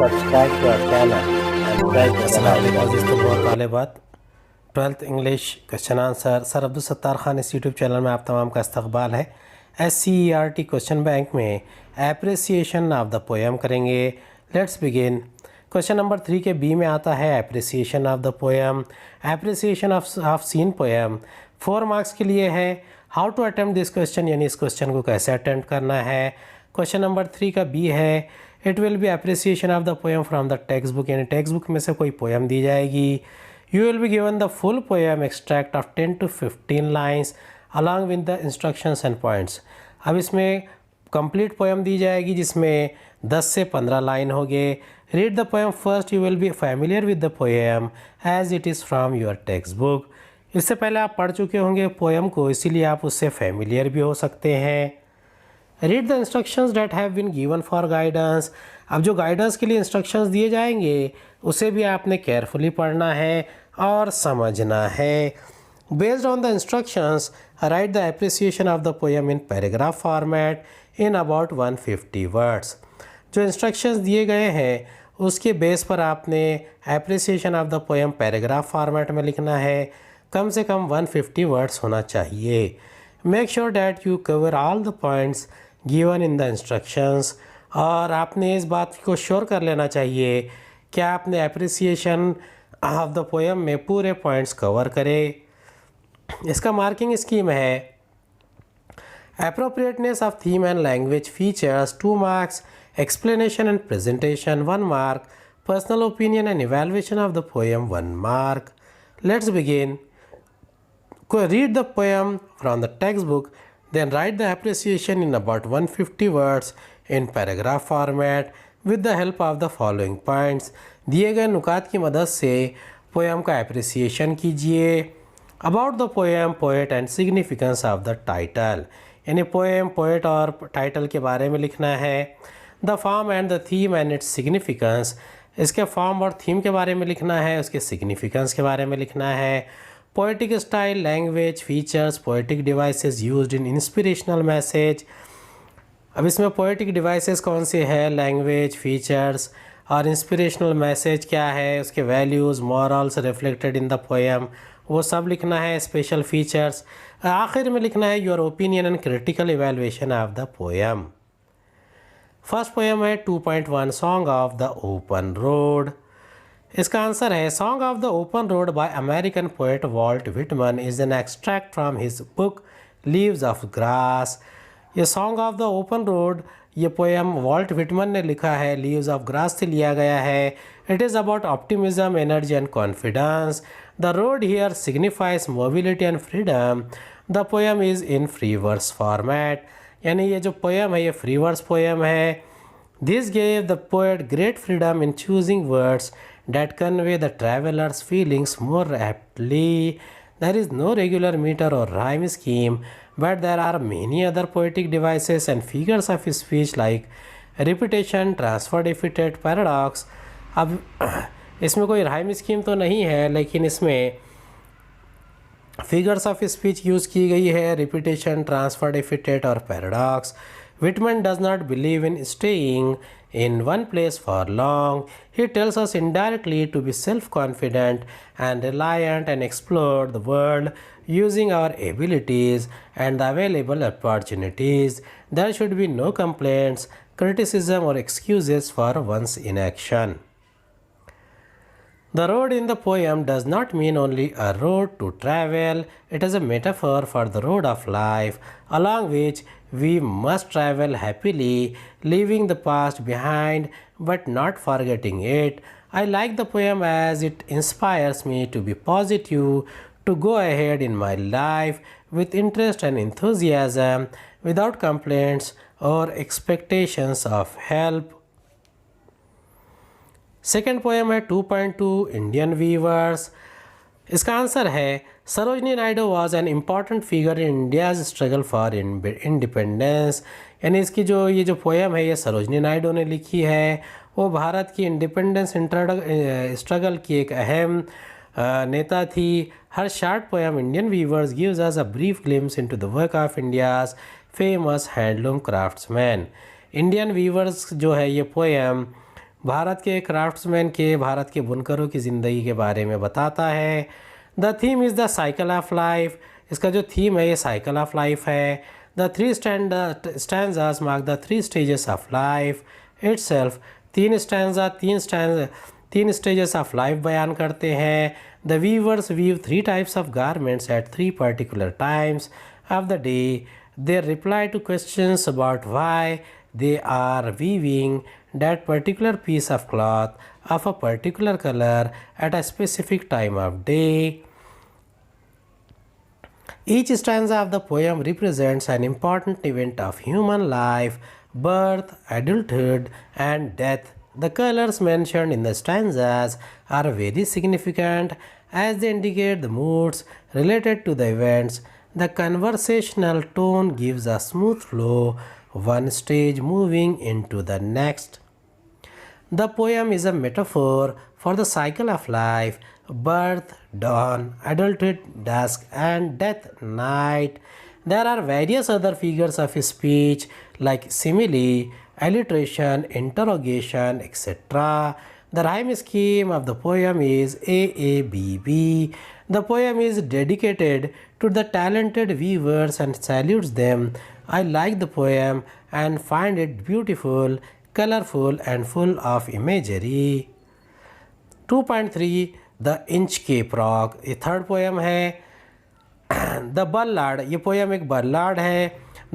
subscribe to our channel and press the bell icon. बहुत वाले बात 12th English question answer sir Abdul Sattar Khan इस YouTube channel में आप तमाम का इस्तकबाल है। SCERT क्वेश्चन बैंक में एप्रिसिएशन ऑफ द पोएम करेंगे। Let's begin. क्वेश्चन नंबर 3 के बी में आता है appreciation of the poem, appreciation of seen poem. 4 marks के लिए है। How to attempt this question, यानी इस क्वेश्चन को कैसे अटेम्प्ट करना है। क्वेश्चन नंबर 3 का बी है it will be appreciation of the poem from the text book, यानी टेक्स्ट बुक में से कोई पोएम दी जाएगी। You will be given the full poem extract of 10 to 15 lines along with the instructions and points. अब इसमें complete poem दी जाएगी जिसमें 10 से 15 लाइन हो गए। Read the poem first, you will be familiar with the poem as it is from your textbook. इससे पहले आप पढ़ चुके होंगे पोएम को, इसीलिए आप उससे फैमिलियर भी हो सकते हैं। Read the instructions that have been given for guidance. अब जो गाइडेंस के लिए इंस्ट्रक्शंस दिए जाएंगे उसे भी आपने केयरफुली पढ़ना है और समझना है। Based on the instructions right the appreciation of the poem in paragraph format in about 150 words. जो इंस्ट्रक्शंस दिए गए हैं उसके बेस पर आपने appreciation of the poem paragraph format में लिखना है। कम से कम 150 वर्ड्स होना चाहिए। Make sure that you cover all the points given in the instructions. और आपने इस बात को श्योर कर लेना चाहिए कि आपने एप्रिसिएशन ऑफ द पोएम में पूरे पॉइंट्स कवर करें। इसका मार्किंग स्कीम है appropriateness of theme and language features 2 marks, explanation and presentation 1 mark, personal opinion and evaluation of the poem 1 mark. Let's begin. Read the poem from the textbook, then write the appreciation in about 150 words in paragraph format with the help of the following points. दिए गए नुकात की मदद से poem का appreciation कीजिए। About the poem, poet and significance of the title, यानी poem, poet और title के बारे में लिखना है। The form and the theme and its significance, इसके फॉर्म और थीम के बारे में लिखना है, उसके सिग्निफिकेंस के बारे में लिखना है। Poetic style, language, features, poetic devices used in inspirational message. अब इसमें पोएटिक डिवाइसेस कौन से हैं, लैंग्वेज, फीचर्स और इंस्पिरेशनल मैसेज क्या है, उसके values, morals reflected in the poem, वो सब लिखना है। स्पेशल फीचर्स आखिर में लिखना है। Your opinion and critical evaluation of the poem. First poem है 2.1 song of the open road. इसका आंसर है song of the open road by American poet Walt Whitman is an extract from his book Leaves of Grass. ये song of the open road, ये poem Walt Whitman ने लिखा है, leaves of grass से लिया गया है। It is about optimism, energy and confidence. The road here signifies mobility and freedom. The poem is in free verse format, यानी ये जो पोएम है ये फ्री वर्स पोएम है। This gave the poet great freedom in choosing words that convey the traveler's feelings more aptly. There is no regular meter or rhyme scheme, but there are many other poetic devices and figures of speech like repetition, transfer defeated, paradox. अब इसमें कोई rhyme scheme तो नहीं है, लेकिन इसमें figures of speech use की गई है, repetition, transfer defeated और paradox. Whitman does not believe in staying in one place for long. He tells us indirectly to be self-confident and reliant and explore the world using our abilities and the available opportunities. There should be no complaints, criticism or excuses for one's inaction. The road in the poem does not mean only a road to travel. It is a metaphor for the road of life, along which we must travel happily, leaving the past behind but not forgetting it. I like the poem as it inspires me to be positive, to go ahead in my life with interest and enthusiasm, without complaints or expectations of help. Second poem है 2.2 Indian viewers. इसका answer है Sarojini Naidu was an important figure in India's struggle for independence, यानी इसकी ये जो poem है ये सरोजनी नायडू ने लिखी है। वो भारत की इंडिपेंडेंस स्ट्रगल की एक अहम नेता थी। Her short poem Indian weavers gives us a brief glimpse into the work of India's famous handloom craftsman. Indian weavers जो है ये पोएम भारत के क्राफ्ट्समैन के, भारत के बुनकरों की ज़िंदगी के बारे में बताता है। The theme is the cycle of life, इसका जो थीम है ये साइकिल ऑफ लाइफ है। The three stanzas mark the three stages of life itself, तीन स्टेजेस ऑफ लाइफ बयान करते हैं। The weavers weave three types of garments at three particular times of the day. They reply to questions about why they are weaving that particular piece of cloth of a particular color at a specific time of day. Each stanza of the poem represents an important event of human life: birth, adulthood, and death. The colors mentioned in the stanzas are very significant as they indicate the moods related to the events. The conversational tone gives a smooth flow, one stage moving into the next. The poem is a metaphor for the cycle of life: birth, dawn, adulthood, dusk, and death, night. There are various other figures of speech like simile, alliteration, interrogation, etc. The rhyme scheme of the poem is AABB. The poem is dedicated to the talented weavers and salutes them. I like the poem and find it beautiful, colorful, and full of imagery. 2.3 the Inchcape rock, ये third poem है। The ballad, ये poem एक ballad है।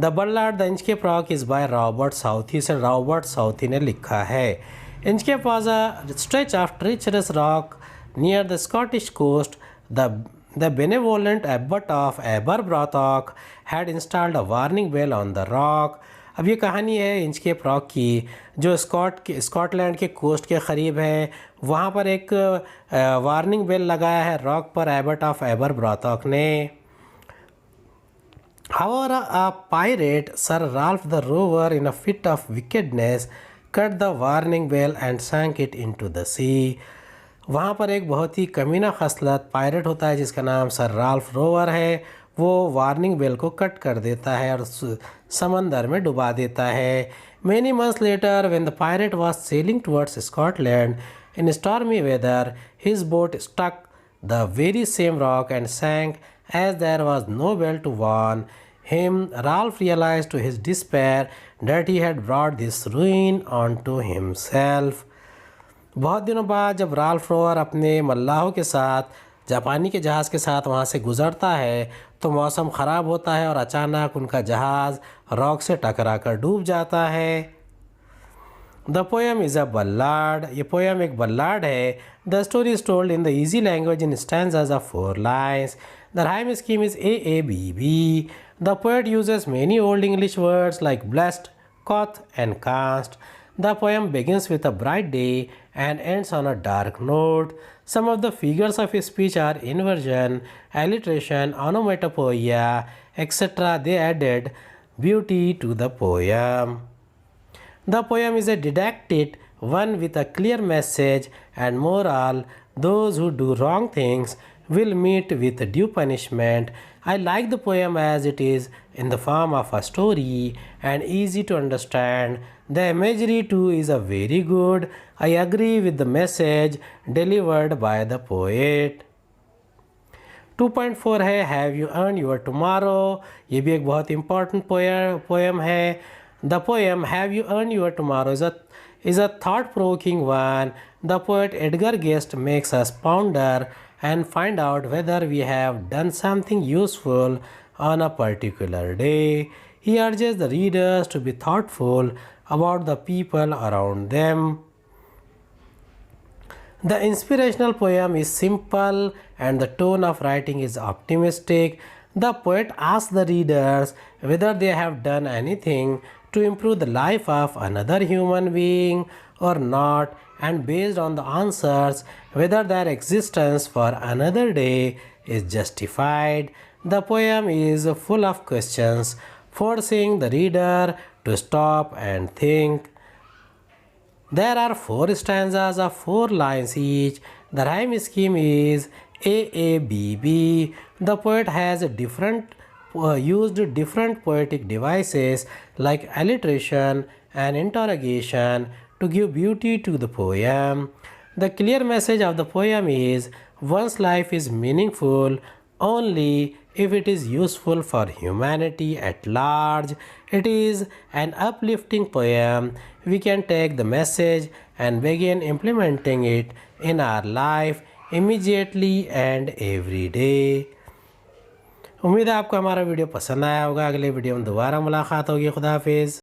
The ballad the Inchcape rock is by Robert Southey, से Robert Southey ने लिखा है। Inchcape पास a stretch of treacherous rock near the Scottish coast, the benevolent abbot of Aberbrothock had installed a warning bell on the rock. अब ये कहानी है Inchcape Prague की, जो स्कॉटलैंड के कोस्ट के करीब है। वहाँ पर एक वार्निंग बेल लगाया है रॉक पर एबट ऑफ एबरब्रॉथॉक ने। However, a pirate, Sir Ralph the Rover, in a fit of wickedness, cut the warning bell and sank it into the sea. वहाँ पर एक बहुत ही कमीना खसलत पायरेट होता है जिसका नाम सर राल्फ रोवर है। वो वार्निंग बेल को कट कर देता है और समंदर में डुबा देता है। Many months later, when the pirate was sailing towards Scotland in stormy weather, his boat struck the very same rock and sank. As there was no bell to warn him, Ralph realized to his despair that he had brought this ruin onto himself. बहुत दिनों बाद जब Ralph rover अपने मल्लाहों के साथ जापानी के जहाज़ के साथ वहाँ से गुज़रता है तो मौसम ख़राब होता है और अचानक उनका जहाज़ रॉक से टकरा कर डूब जाता है। द पोएम इज़ अ बल्लाड, ये पोएम एक बल्लाड है। The story is told in the easy language in stanzas of 4 lines. The rhyme scheme is AABB. The poet uses many old English words like blessed, coth, and cast. The poem begins with a bright day and ends on a dark note. Some of the figures of speech are inversion, alliteration, onomatopoeia, etc. They added beauty to the poem. The poem is a didactic one with a clear message and moral. Those who do wrong things will meet with due punishment. I like the poem as it is in the form of a story and easy to understand. The imagery too is a very good. I agree with the message delivered by the poet. 2.4 है Have You Earned Your Tomorrow. ये भी एक बहुत important poem है. The poem Have You Earned Your Tomorrow is a thought-provoking one. The poet Edgar Guest makes us ponder and find out whether we have done something useful on a particular day. He urges the readers to be thoughtful about the people around them. The inspirational poem is simple and the tone of writing is optimistic. The poet asks the readers whether they have done anything to improve the life of another human being or not, and based on the answers whether their existence for another day is justified. The poem is full of questions, forcing the reader to stop and think. There are 4 stanzas of 4 lines each. The rhyme scheme is AABB. The poet has used different poetic devices like alliteration and interrogation to give beauty to the poem. The clear message of the poem is one's life is meaningful only if it is useful for humanity at large. It is an uplifting poem. We can take the message and begin implementing it in our life immediately and every day. उम्मीद है आपको हमारा video पसंद आया होगा। अगले video में दोबारा मुलाकात होगी। खुदा हाफिज़।